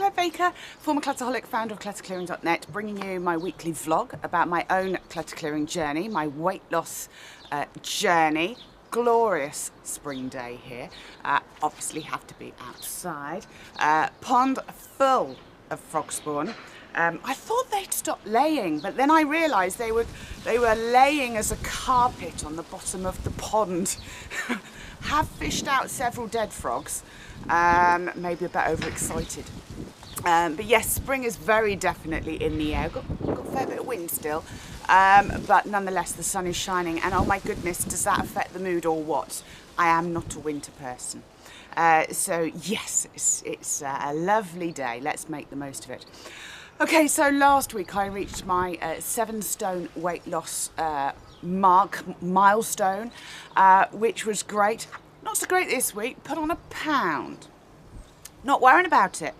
Clare Baker, former clutterholic, founder of clutterclearing.net, bringing you my weekly vlog about my own clutter clearing journey, my weight loss journey. Glorious spring day here. Obviously have to be outside. Pond full of frog spawn. I thought they'd stop laying, but then I realised they were laying as a carpet on the bottom of the pond. Have fished out several dead frogs. Maybe a bit overexcited. But yes, spring is very definitely in the air. Got a fair bit of wind still, but nonetheless the sun is shining, and oh my goodness, does that affect the mood or what? I am not a winter person. So yes, it's a lovely day. Let's make the most of it. Okay, so last week I reached my 7 stone weight loss milestone, which was great. Not so great this week. Put on a pound. Not worrying about it,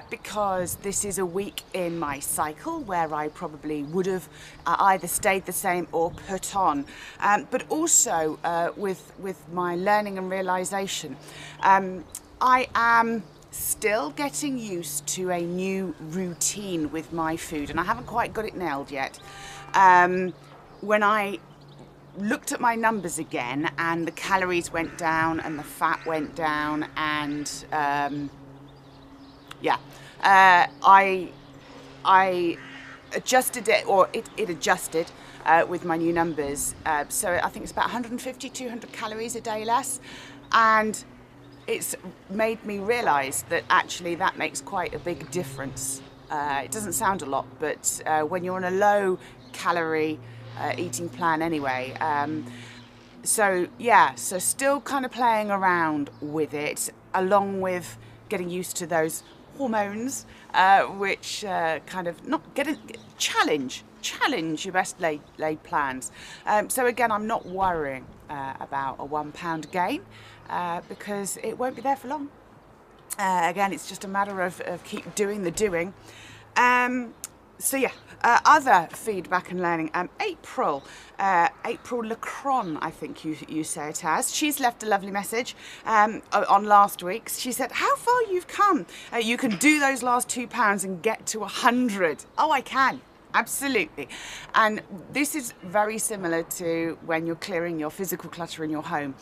because this is a week in my cycle where I probably would have either stayed the same or put on. But also with my learning and realisation, I am still getting used to a new routine with my food, and I haven't quite got it nailed yet. When I looked at my numbers again, and the calories went down and the fat went down, and I adjusted it, or it adjusted with my new numbers. So I think it's about 150, 200 calories a day less, and it's made me realise that actually that makes quite a big difference. It doesn't sound a lot, but when you're on a low calorie eating plan anyway. So still kind of playing around with it, along with getting used to those hormones, which kind of not challenge your best laid plans. So again, I'm not worrying about a 1 pound gain, because it won't be there for long. Again, it's just a matter of keep doing the doing. Other feedback and learning. April Lacron, I think you say it as. She's left a lovely message on last week's. She said, how far you've come. You can do those last 2 pounds and get to 100. Oh, I can. Absolutely. And this is very similar to when you're clearing your physical clutter in your home.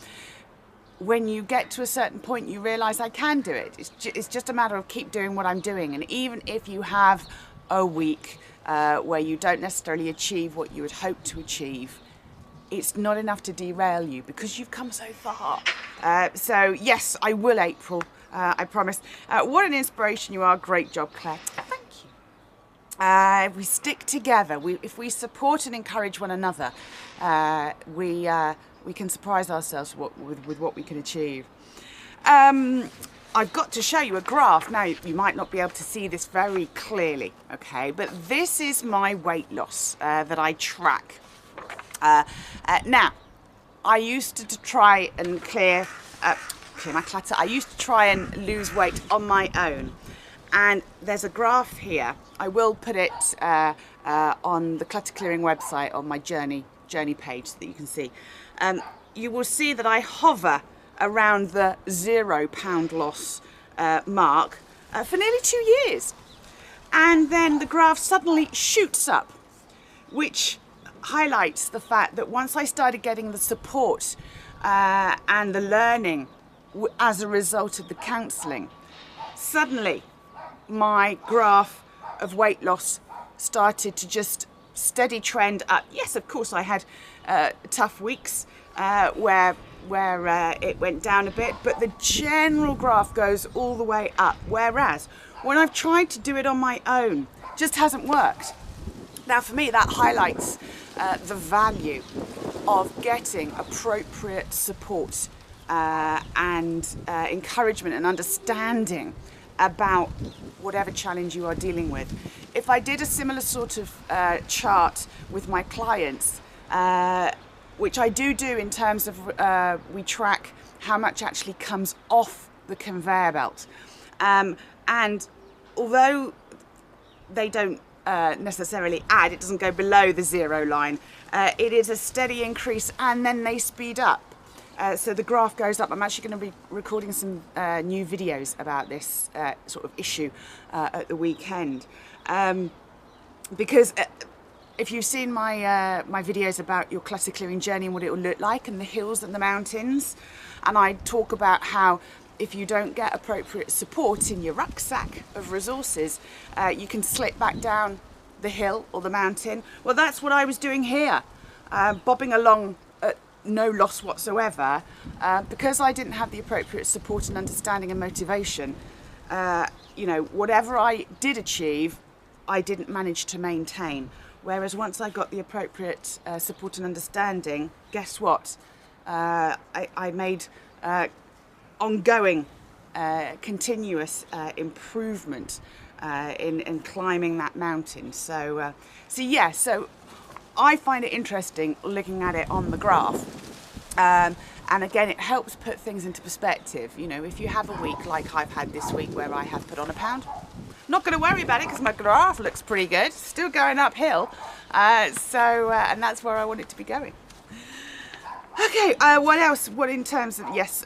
When you get to a certain point, you realise I can do it. It's just a matter of keep doing what I'm doing. And even if you have a week where you don't necessarily achieve what you would hope to achieve, it's not enough to derail you, because you've come so far. So yes, I will, April. I promise. What an inspiration you are. Great job, Claire. Thank you. If we stick together, if we support and encourage one another, we can surprise ourselves with what we can achieve. I've got to show you a graph. Now, you might not be able to see this very clearly, okay, but this is my weight loss that I track. Now, I used to try and clear my clutter. I used to try and lose weight on my own. And there's a graph here. I will put it on the clutter clearing website on my journey page so that you can see. You will see that I hover around the 0 pound loss mark for nearly 2 years. And then the graph suddenly shoots up, which highlights the fact that once I started getting the support and the learning as a result of the counselling, suddenly my graph of weight loss started to just steady trend up. Yes, of course, I had tough weeks where it went down a bit, but the general graph goes all the way up. Whereas when I've tried to do it on my own, it just hasn't worked. Now, for me, that highlights the value of getting appropriate support and encouragement and understanding about whatever challenge you are dealing with. If I did a similar sort of chart with my clients, which I do in terms of we track how much actually comes off the conveyor belt, and although they don't necessarily add, it doesn't go below the 0 line, it is a steady increase, and then they speed up. So the graph goes up. I'm actually going to be recording some new videos about this sort of issue at the weekend, because if you've seen my my videos about your clutter clearing journey and what it will look like, and the hills and the mountains, and I talk about how if you don't get appropriate support in your rucksack of resources, you can slip back down the hill or the mountain. Well, that's what I was doing here, bobbing along at no loss whatsoever, because I didn't have the appropriate support and understanding and motivation. You know, whatever I did achieve, I didn't manage to maintain. Whereas once I got the appropriate support and understanding, guess what? I made ongoing, continuous improvement in climbing that mountain. So yeah, so I find it interesting looking at it on the graph. And again, it helps put things into perspective. You know, if you have a week like I've had this week where I have put on a pound, not going to worry about it because my graph looks pretty good, still going uphill. And that's where I want it to be going. Okay, what else? What in terms of, yes,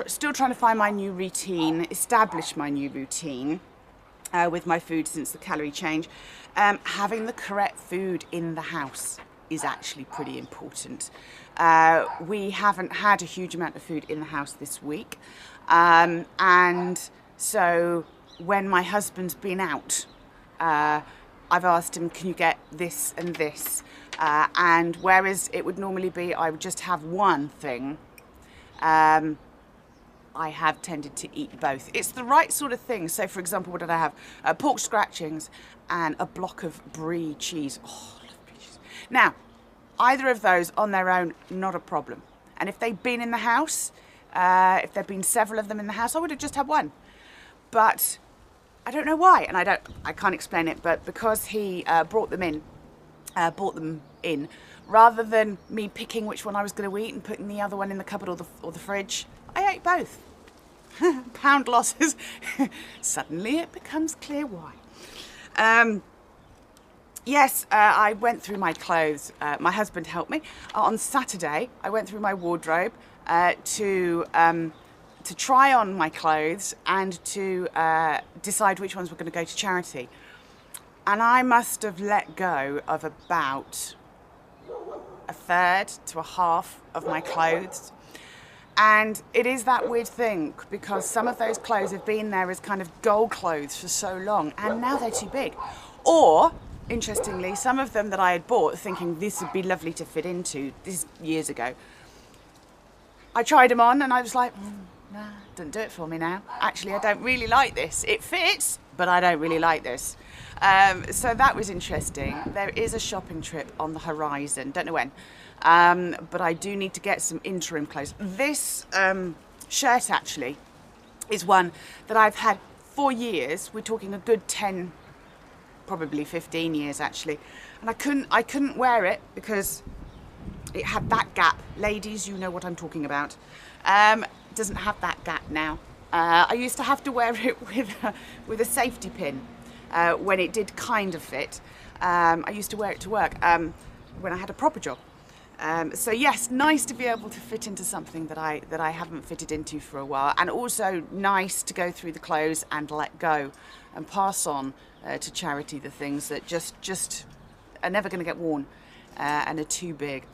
still trying to find my new routine, establish my new routine with my food since the calorie change. Having the correct food in the house is actually pretty important. We haven't had a huge amount of food in the house this week. And so when my husband's been out, I've asked him, can you get this and this? And whereas it would normally be I would just have one thing, I have tended to eat both. It's the right sort of thing. So for example, what did I have? Pork scratchings and a block of brie cheese. Oh, I love brie cheese. Now, either of those on their own, not a problem. And if they'd been in the house, if there'd been several of them in the house, I would have just had one. But I don't know why, and I can't explain it, but because he brought them in, rather than me picking which one I was going to eat and putting the other one in the cupboard or the fridge, I ate both. Pound losses. Suddenly it becomes clear why. Yes, I went through my clothes. My husband helped me. On Saturday, I went through my wardrobe to try on my clothes and to decide which ones were going to go to charity. And I must have let go of about a third to a half of my clothes. And it is that weird thing, because some of those clothes have been there as kind of goal clothes for so long, and now they're too big. Or, interestingly, some of them that I had bought thinking this would be lovely to fit into, this is years ago, I tried them on and I was like, nah, doesn't do it for me now. Actually, I don't really like this. It fits, but I don't really like this. So that was interesting. There is a shopping trip on the horizon, don't know when, but I do need to get some interim clothes. This shirt actually is one that I've had for years. We're talking a good 10, probably 15 years actually, and I couldn't wear it because it had that gap. Ladies, you know what I'm talking about. It doesn't have that gap now. I used to have to wear it with a safety pin when it did kind of fit. I used to wear it to work when I had a proper job. So yes, nice to be able to fit into something that I haven't fitted into for a while, and also nice to go through the clothes and let go and pass on to charity the things that just are never going to get worn and are too big.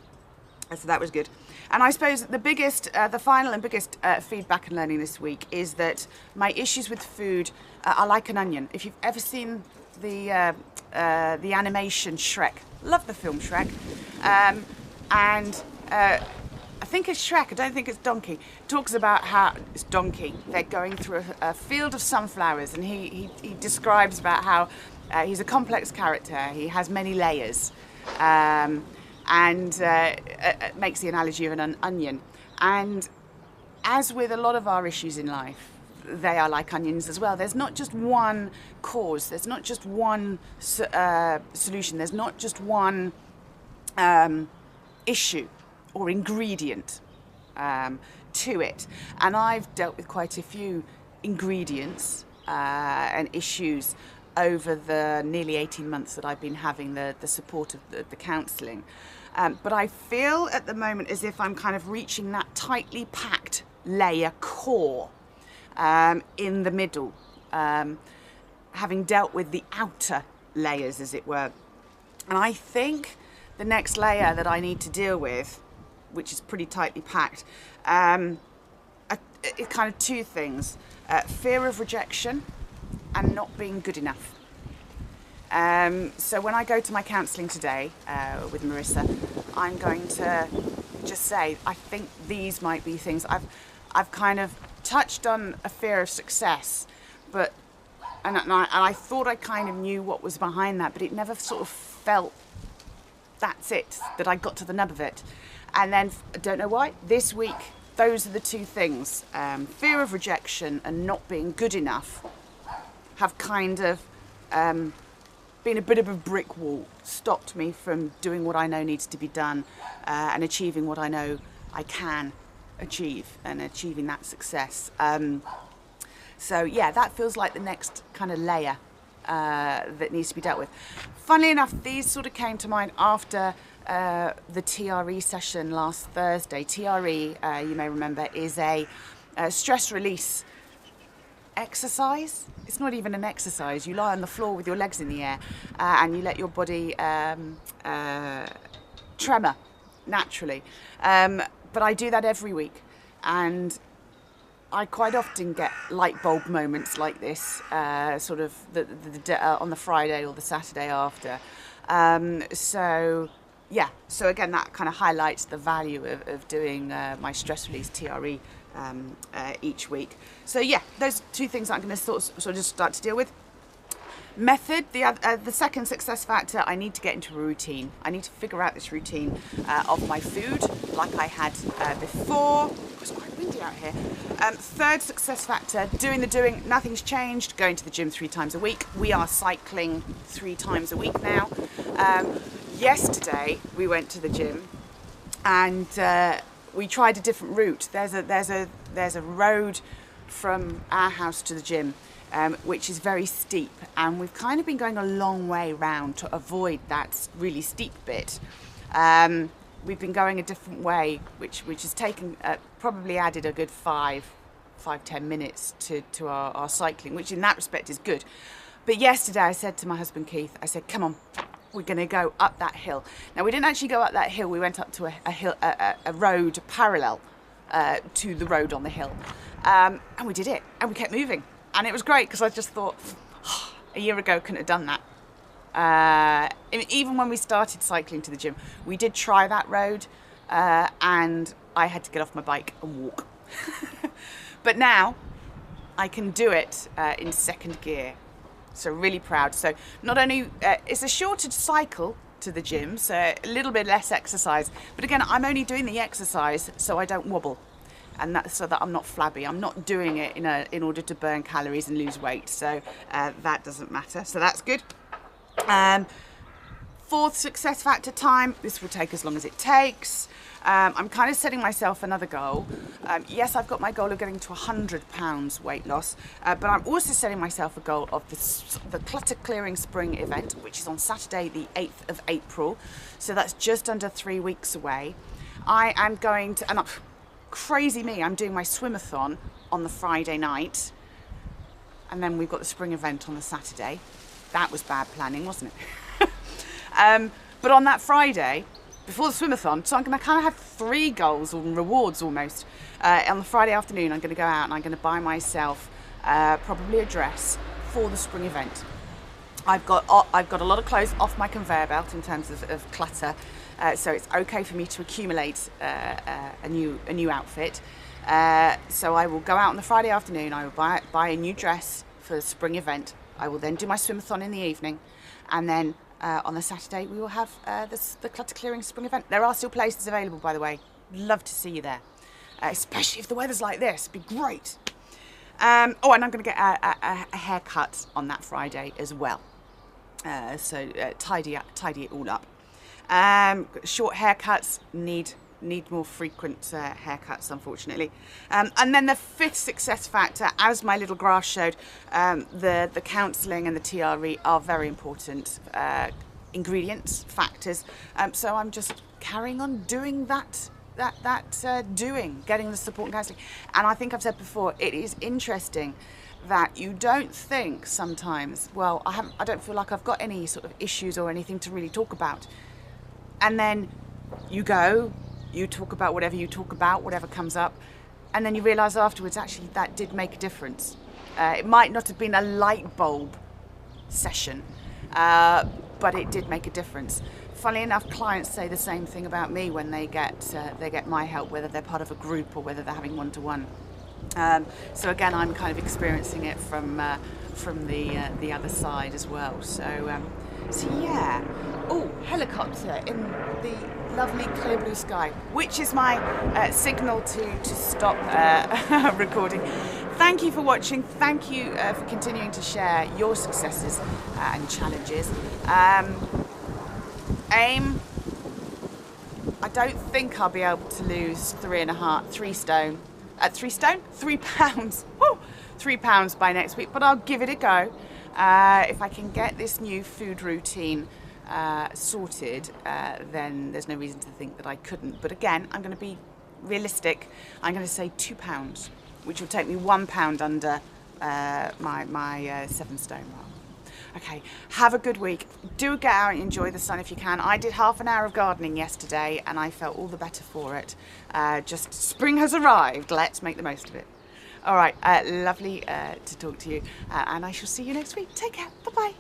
So that was good. And I suppose the final and biggest feedback and learning this week is that my issues with food are like an onion. If you've ever seen the animation Shrek, love the film Shrek, and I think it's Shrek, I don't think it's Donkey, talks about how it's Donkey. They're going through a field of sunflowers, and he describes about how he's a complex character. He has many layers. And makes the analogy of an onion. And as with a lot of our issues in life, they are like onions as well. There's not just one cause, there's not just one solution, there's not just one issue or ingredient to it. And I've dealt with quite a few ingredients and issues over the nearly 18 months that I've been having the support of the counselling. But I feel at the moment as if I'm kind of reaching that tightly packed layer core in the middle, having dealt with the outer layers, as it were. And I think the next layer that I need to deal with, which is pretty tightly packed, it's kind of two things: fear of rejection and not being good enough. So when I go to my counselling today with Marissa, I'm going to just say, I think these might be things. I've kind of touched on a fear of success, but and I thought I kind of knew what was behind that, but it never sort of felt, that's it, that I got to the nub of it. And then, I don't know why, this week, those are the two things. Fear of rejection and not being good enough have kind of been a bit of a brick wall, stopped me from doing what I know needs to be done and achieving what I know I can achieve and achieving that success. So yeah, that feels like the next kind of layer that needs to be dealt with. Funnily enough, these sort of came to mind after the TRE session last Thursday. TRE, you may remember, is a stress release exercise. It's not even an exercise. You lie on the floor with your legs in the air and you let your body tremor naturally. But I do that every week, and I quite often get light bulb moments like this, sort of on the Friday or the Saturday after. So yeah, so again, that kind of highlights the value of doing my stress release TRE each week. So yeah, those two things I'm going to sort of just start to deal with. Method, the second success factor, I need to get into a routine. I need to figure out this routine of my food like I had before. It was quite windy out here. Third success factor, doing the doing, nothing's changed, going to the gym 3 times a week. We are cycling 3 times a week now. Yesterday we went to the gym and we tried a different route. There's a road from our house to the gym, which is very steep, and we've kind of been going a long way round to avoid that really steep bit. We've been going a different way, which has taken probably added a good 5-10 minutes to our cycling, which in that respect is good. But yesterday I said to my husband Keith, I said, come on, we're going to go up that hill. Now we didn't actually go up that hill, we went up to a hill, a road parallel to the road on the hill, and we did it, and we kept moving. And it was great because I just thought, oh, a year ago couldn't have done that. Even when we started cycling to the gym, we did try that road and I had to get off my bike and walk. But now I can do it in second gear. So really proud. So not only, it's a shorter cycle to the gym, so a little bit less exercise. But again, I'm only doing the exercise so I don't wobble. And that's so that I'm not flabby. I'm not doing it in order to burn calories and lose weight. So that doesn't matter. So that's good. Fourth success factor, time. This will take as long as it takes. I'm kind of setting myself another goal. Yes, I've got my goal of getting to 100 pounds weight loss, but I'm also setting myself a goal of the Clutter Clearing Spring event, which is on Saturday, the 8th of April. So that's just under 3 weeks away. I am going to, and crazy me, I'm doing my swimathon on the Friday night, and then we've got the spring event on the Saturday. That was bad planning, wasn't it? But on that Friday, before the swimathon, so I'm going to kind of have 3 goals or rewards almost. On the Friday afternoon, I'm going to go out and I'm going to buy myself probably a dress for the spring event. I've got a lot of clothes off my conveyor belt in terms of clutter. So it's okay for me to accumulate a new outfit. So I will go out on the Friday afternoon, I will buy a new dress for the spring event. I will then do my swimathon in the evening, and then on the Saturday we will have the Clutter Clearing Spring event. There are still places available, by the way. Love to see you there, especially if the weather's like this. It'd be great. And I'm going to get a haircut on that Friday as well. So tidy it all up. Short haircuts need more frequent haircuts, unfortunately. And then the 5th success factor, as my little graph showed, the counselling and the TRE are very important ingredients, factors. So I'm just carrying on doing that doing, getting the support and counselling. And I think I've said before, it is interesting that you don't think sometimes, well, I don't feel like I've got any sort of issues or anything to really talk about. And then you talk about whatever you talk about, whatever comes up, and then you realise afterwards, actually, that did make a difference. It might not have been a light bulb session, but it did make a difference. Funnily enough, clients say the same thing about me when they get my help, whether they're part of a group or whether they're having one-to-one. So again, I'm kind of experiencing it from the other side as well. So yeah. Oh, helicopter in the lovely clear blue sky, which is my signal to stop recording. Thank you for watching. Thank you for continuing to share your successes and challenges. Aim. I don't think I'll be able to lose 3 pounds. Woo! 3 pounds by next week, but I'll give it a go. If I can get this new food routine sorted, then there's no reason to think that I couldn't. But again, I'm going to be realistic. I'm going to say 2 pounds, which will take me 1 pound under my 7 stone mark. Okay, have a good week. Do get out and enjoy the sun if you can. I did half an hour of gardening yesterday and I felt all the better for it. Just spring has arrived. Let's make the most of it. All right, lovely to talk to you, and I shall see you next week. Take care. Bye-bye.